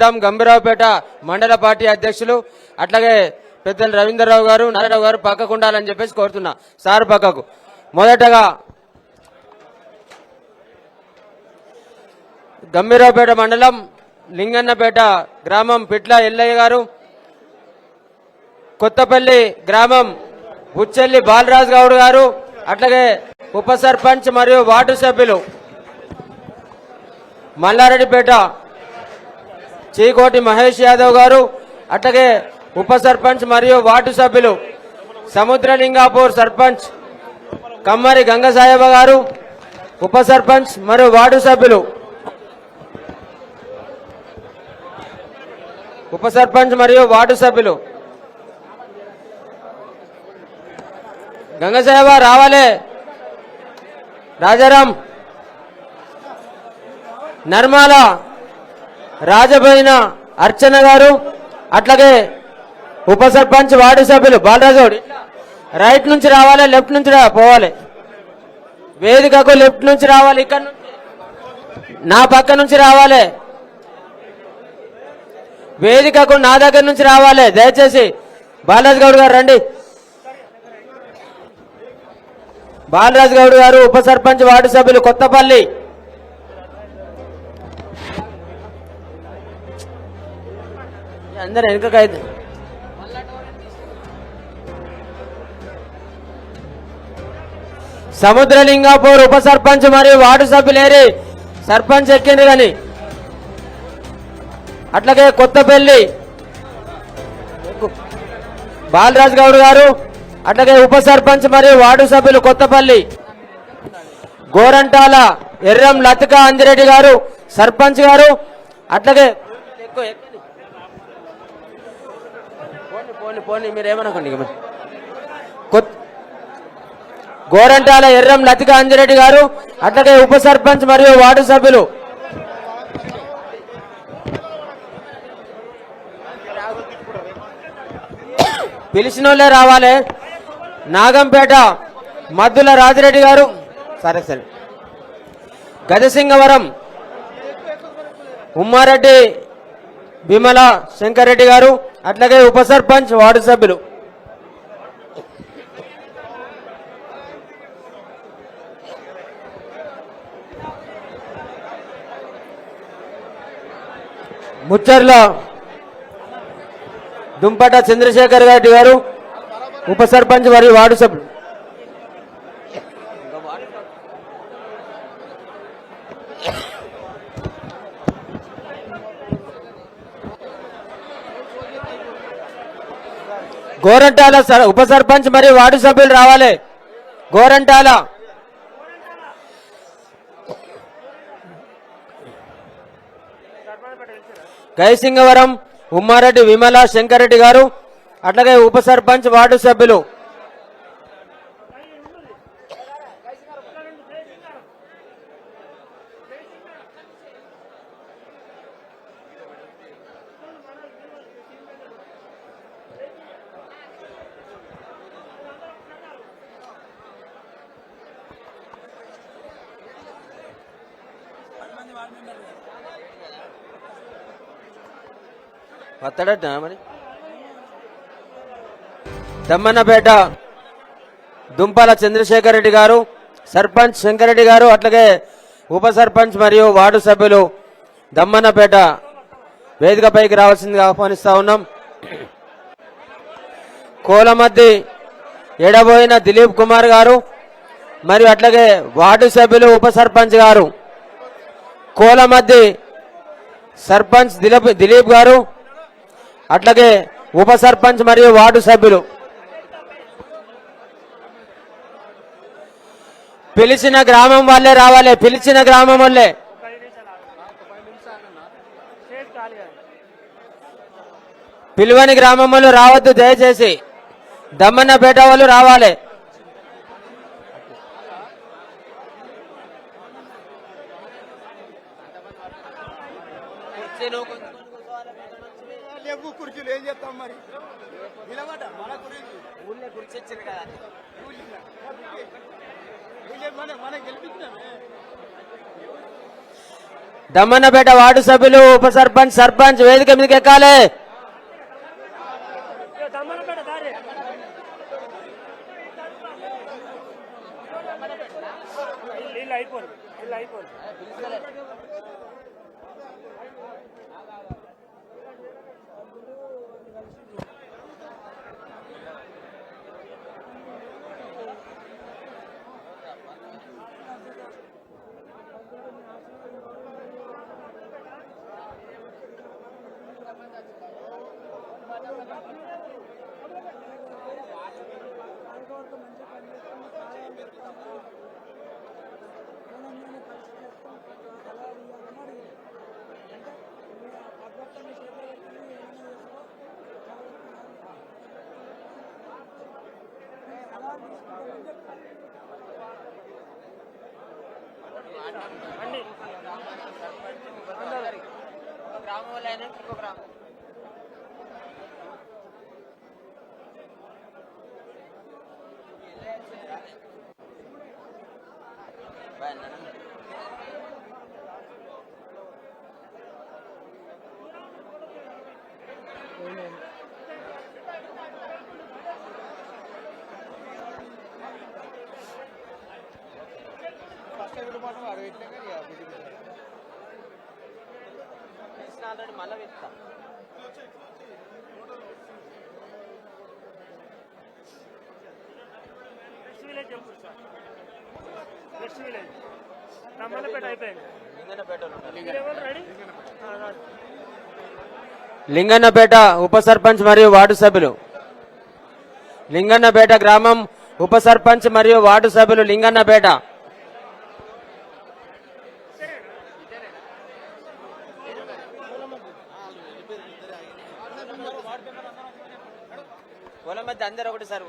గంభీరావుపేట మండల పార్టీ అధ్యక్షులు అట్లాగే పెద్దలు రవీంద్రరావు గారు నారాయణరావు గారు పక్కకు ఉండాలని చెప్పేసి కోరుతున్నా. సార్ పక్కకు. మొదటగా గంభీరావుపేట మండలం లింగన్నపేట గ్రామం పిట్ల ఎల్లయ్య గారు, కొత్తపల్లి గ్రామం బుచ్చెల్లి బాలరాజు గౌడ్ గారు, అట్లాగే ఉప సర్పంచ్ మరియు వార్డు సభ్యులు మల్లారెడ్డిపేట చీకోటి మహేష్ యాదవ్ గారు, అట్లాగే ఉప సర్పంచ్ మరియు వార్డు సభ్యులు సముద్రలింగాపూర్ సర్పంచ్ కమ్మరి గంగసాయబ గారు, ఉప సర్పంచ్ మరియు వార్డు సభ్యులు గంగసాయబ రావాలే, రాజారాం, నర్మాల రాజబోయిన అర్చన గారు, అట్లాగే ఉప సర్పంచ్ వార్డు సభ్యులు బాలరాజు. రైట్ నుంచి రావాలి, లెఫ్ట్ నుంచి పోవాలి. వేదికకు లెఫ్ట్ నుంచి రావాలి, ఇక్కడ నుంచి నా పక్క నుంచి రావాలి. వేదికకు నా దగ్గర నుంచి రావాలి. దయచేసి బాలరాజు గౌడ్ గారు రండి. బాలరాజు గౌడ్ గారు ఉప సర్పంచ్ వార్డు సభ్యులు కొత్తపల్లి. అందరూ వెనుకకైతే సముద్రలింగాపూర్ ఉప సర్పంచ్ మరియు వార్డు సభ్యులేరి సర్పంచ్ ఎక్కింది కానీ, అట్లాగే కొత్తపల్లి బాలరాజు గౌడ్ గారు, అట్లాగే ఉప సర్పంచ్ మరియు వార్డు సభ్యులు కొత్తపల్లి గోరంటాల ఎర్రం లతిక అంజిరెడ్డి గారు సర్పంచ్ గారు, అట్లాగే మీరేమనుకోండి గోరంటాల ఎర్రం లతిక అంజిరెడ్డి గారు, అట్లాగే ఉప సర్పంచ్ మరియు వార్డు సభ్యులు పిలిచినోళ్లే రావాలి. నాగంపేట మద్దుల రాజిరెడ్డి గారు, సరే గజసింగవరం ఉమ్మారెడ్డి భీమల శంకర్రెడ్డి గారు, అట్లాగే ఉప సర్పంచ్ వార్డు సభ్యులు ముచ్చర్ల దుంపట చంద్రశేఖర్ రెడ్డి గారు, ఉప సర్పంచ్ మరియు వార్డు సభ్యులు గోరంటాల ఉప సర్పంచ్ మరియు వార్డు సభ్యులు రావాలి. గోరంటాల గైసింగవరం ఉమ్మారెడ్డి విమల శంకర్రెడ్డి గారు, అట్లాగే ఉప సర్పంచ్ వార్డు సభ్యులు వస్తాడట మరి. దమ్మన్నపేట దుంపల చంద్రశేఖర్ రెడ్డి గారు, సర్పంచ్ శంకరెడ్డి గారు, అట్లాగే ఉప సర్పంచ్ మరియు వార్డు సభ్యులు దమ్మన్నపేట వేదికపైకి రావాల్సిందిగా ఆహ్వానిస్తా ఉన్నాం. కోలమద్ది ఎడబోయిన దిలీప్ కుమార్ గారు మరియు అట్లాగే వార్డు సభ్యులు ఉప సర్పంచ్ గారు కోలమద్ది సర్పంచ్ దిలీప్ గారు, అట్లాగే ఉప సర్పంచ్ మరియు వార్డు సభ్యులు పిలిచిన గ్రామం వాళ్ళే రావాలి. పిలిచిన గ్రామం వాళ్ళే. పిలువని గ్రామం వాళ్ళు రావద్దు దయచేసి. దమ్మన్నపేట వాళ్ళు రావాలి. కుర్చీలు ఏం చేస్తాం మరి, మన ఊళ్ళో కుర్చీ వచ్చింది కదా, మన గెలిపించినామే. దమ్మన్నపేట వార్డు సభ్యులు ఉప సర్పంచ్ సర్పంచ్ వేదిక మీదకి ఎక్కాలి. లింగన్నపేట ఉప సర్పంచ్ మరియు వార్డు సభ్యులు లింగన్నపేట గ్రామం ఉప సర్పంచ్ మరియు వార్డు సభ్యులు లింగన్నపేట మధ్య అందరూ ఒకటి సార్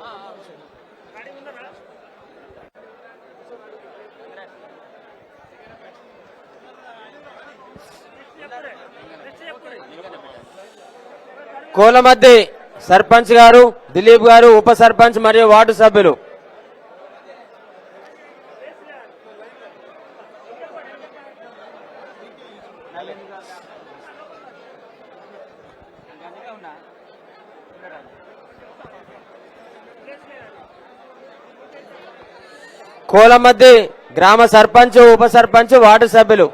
కోలమద్ది సర్పంచ్ గారు దిలీప్ గారు ఉప సర్పంచ్ మరియు వార్డు సభ్యులు కోలమద్ది గ్రామ సర్పంచ్ ఉప సర్పంచ్ వార్డు సభ్యులు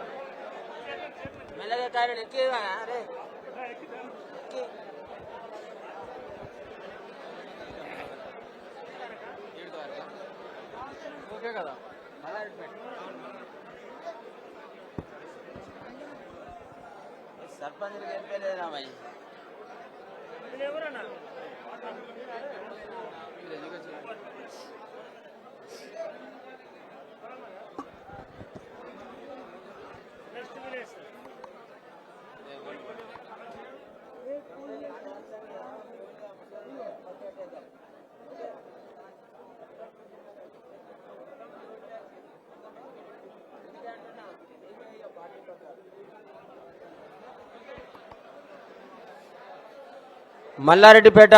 సర్పంచ్ మల్లారెడ్డిపేట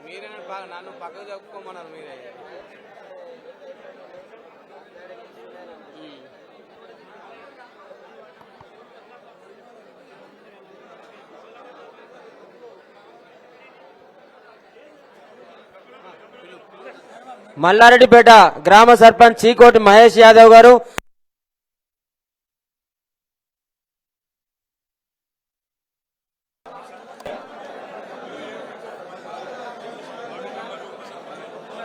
మీరే నన్ను పక్కకు చెప్పుకోమన్నారు మీరే మల్లారెడ్డిపేట గ్రామ సర్పంచ్ చీకోటి మహేష్ యాదవ్ గారు